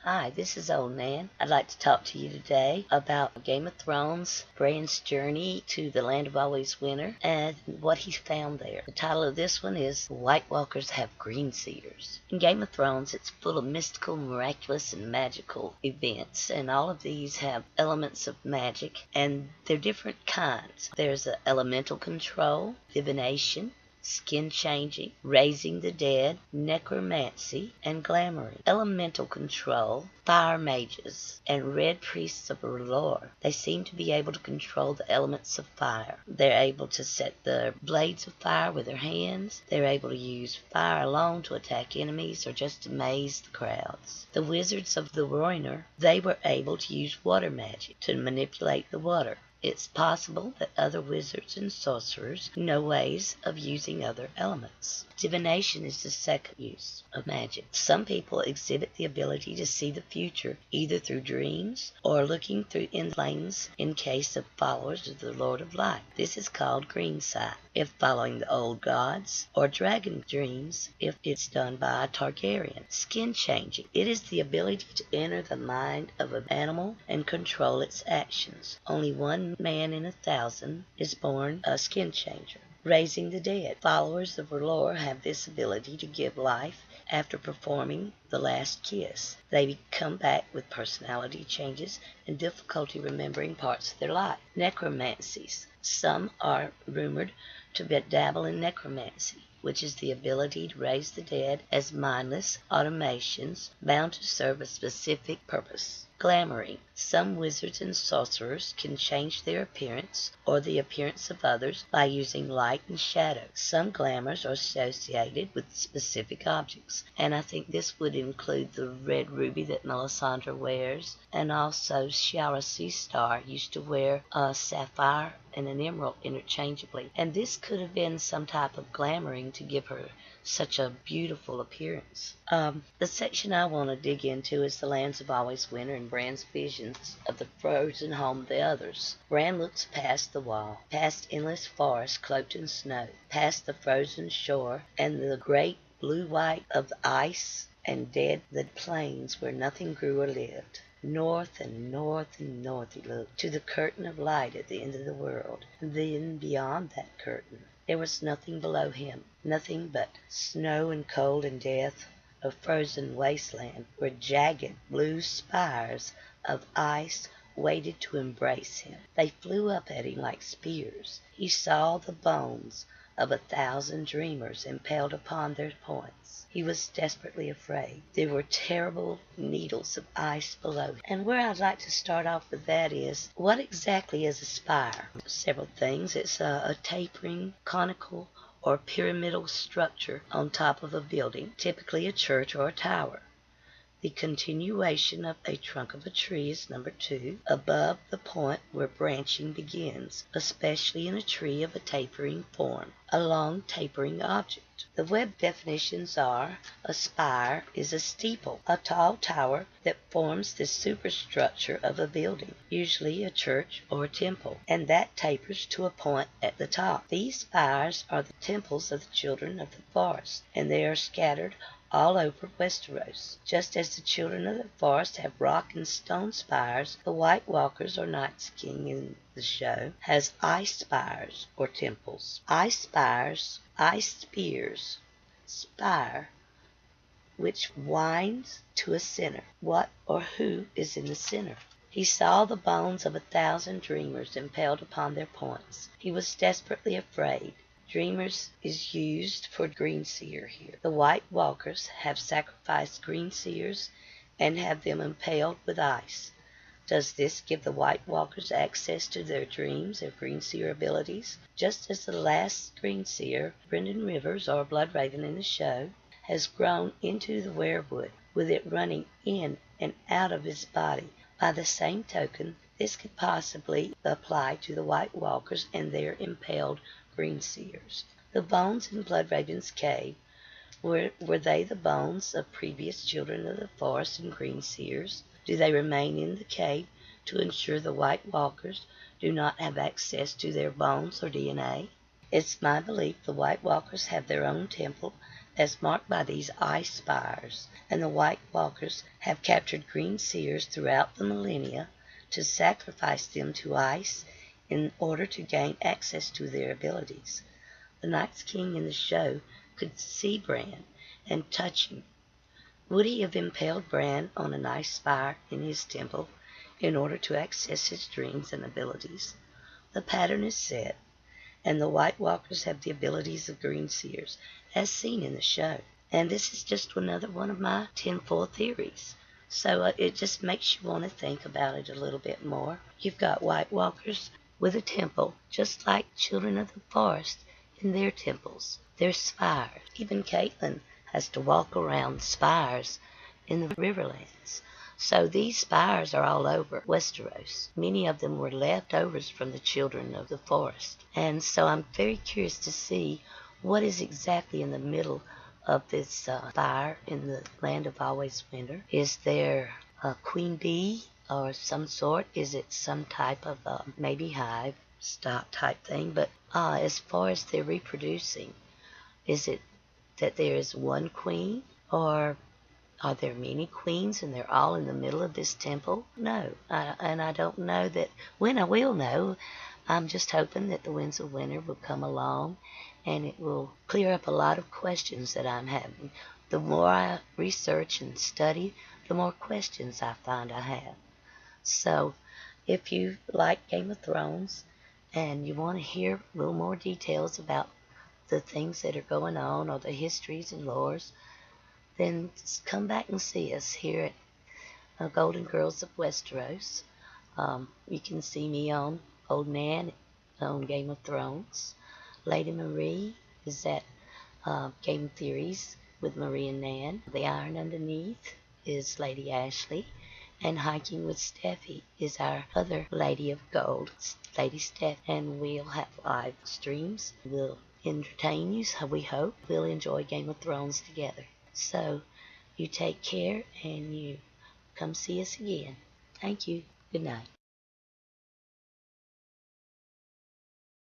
Hi, this is Old Nan. I'd like to talk to you today about Game of Thrones, Bran's journey to the Land of Always Winter, and what he found there. The title of this one is White Walkers Have Greenseers. In Game of Thrones, it's full of mystical, miraculous, and magical events, and all of these have elements of magic, and they're different kinds. There's elemental control, divination, skin changing, raising the dead, necromancy, and glamoring. Elemental control, fire mages, and red priests of R'hllor. They seem to be able to control the elements of fire. They're able to set the blades of fire with their hands. They're able to use fire alone to attack enemies or just amaze the crowds. The wizards of the Rhoynar, they were able to use water magic to manipulate the water. It's possible that other wizards and sorcerers know ways of using other elements. Divination is the second use of magic. Some people exhibit the ability to see the future either through dreams or looking through in flames in case of followers of the Lord of Light. This is called Greenseers if following the old gods, or dragon dreams if it's done by a Targaryen. Skin changing. It is the ability to enter the mind of an animal and control its actions. Only one man in 1,000 is born a skin changer. Raising the dead. Followers of R'hllor have this ability to give life after performing the last kiss. They come back with personality changes and difficulty remembering parts of their life. Necromancies. Some are rumored to dabble in necromancy, which is the ability to raise the dead as mindless automations bound to serve a specific purpose. Glamoring. Some wizards and sorcerers can change their appearance or the appearance of others by using light and shadow. Some glamours are associated with specific objects, and I think this would include the red ruby that Melisandre wears, and also Shiara Seastar used to wear a sapphire and an emerald interchangeably, and this could have been some type of glamoring to give her such a beautiful appearance. The section I want to dig into is the Lands of Always Winter and Bran's visions of the frozen home of the others. Bran looks past the wall, past endless forests cloaked in snow, past the frozen shore and the great blue-white of the ice and dead the plains where nothing grew or lived. North and north and north he looked, to the curtain of light at the end of the world, and then beyond that curtain there was nothing below him, nothing but snow and cold and death, a frozen wasteland where jagged blue spires of ice waited to embrace him. They flew up at him like spears. He saw the bones of 1,000 dreamers impaled upon their points. He was desperately afraid. There were terrible needles of ice below him. And where I'd like to start off with that is, what exactly is a spire? Several things. It's a tapering, conical, or pyramidal structure on top of a building, typically a church or a tower. The continuation of a trunk of a tree is number 2, above the point where branching begins, especially in a tree of a tapering form, a long tapering object. The web definitions are: a spire is a steeple, a tall tower that forms the superstructure of a building, usually a church or a temple, and that tapers to a point at the top. These spires are the temples of the children of the forest, and they are scattered all over Westeros. Just as the children of the forest have rock and stone spires, the White Walkers, or Night's King in the show, has ice spires or temples. Ice spires, ice spears, spire, which winds to a center. What or who is in the center? He saw the bones of 1,000 dreamers impaled upon their points. He was desperately afraid. Dreamers is used for Greenseer here. The White Walkers have sacrificed Greenseers and have them impaled with ice. Does this give the White Walkers access to their dreams or Greenseer abilities? Just as the last Greenseer, Brynden Rivers, or Bloodraven in the show, has grown into the werewood, with it running in and out of his body. By the same token, this could possibly apply to the White Walkers and their impaled Greenseers. The bones in Bloodraven's cave, were they the bones of previous children of the forest and Greenseers? Do they remain in the cave to ensure the White Walkers do not have access to their bones or DNA? It's my belief the White Walkers have their own temple as marked by these ice spires, and the White Walkers have captured Greenseers throughout the millennia to sacrifice them to ice in order to gain access to their abilities. The Night's King in the show could see Bran and touch him. Would he have impaled Bran on an ice spire in his temple in order to access his dreams and abilities? The pattern is set, and the White Walkers have the abilities of Greenseers, as seen in the show. And this is just another one of my tinfoil theories. So it just makes you want to think about it a little bit more. You've got White Walkers with a temple, just like children of the forest in their temples, their spires. Even Caitlin has to walk around spires in the Riverlands. So these spires are all over Westeros. Many of them were leftovers from the children of the forest. And so I'm very curious to see what is exactly in the middle of this spire in the Land of Always Winter. Is there a queen bee or some sort? Is it some type of maybe hive stock type thing? But as far as they're reproducing, is it that there is one queen, or are there many queens and they're all in the middle of this temple? No, and I don't know that when I will know. I'm just hoping that the Winds of Winter will come along and it will clear up a lot of questions that I'm having. The more I research and study, the more questions I find I have. So if you like Game of Thrones and you want to hear a little more details about the things that are going on or the histories and lores, then come back and see us here at Golden Girls of Westeros. You can see me on Old Nan on Game of Thrones. Lady Marie is at Game Theories with Marie and Nan. The Iron Underneath is Lady Ashley. And Hiking with Steffi is our other Lady of Gold, Lady Steph. And we'll have live streams. We'll entertain you, so we hope. We'll enjoy Game of Thrones together. So you take care and you come see us again. Thank you. Good night.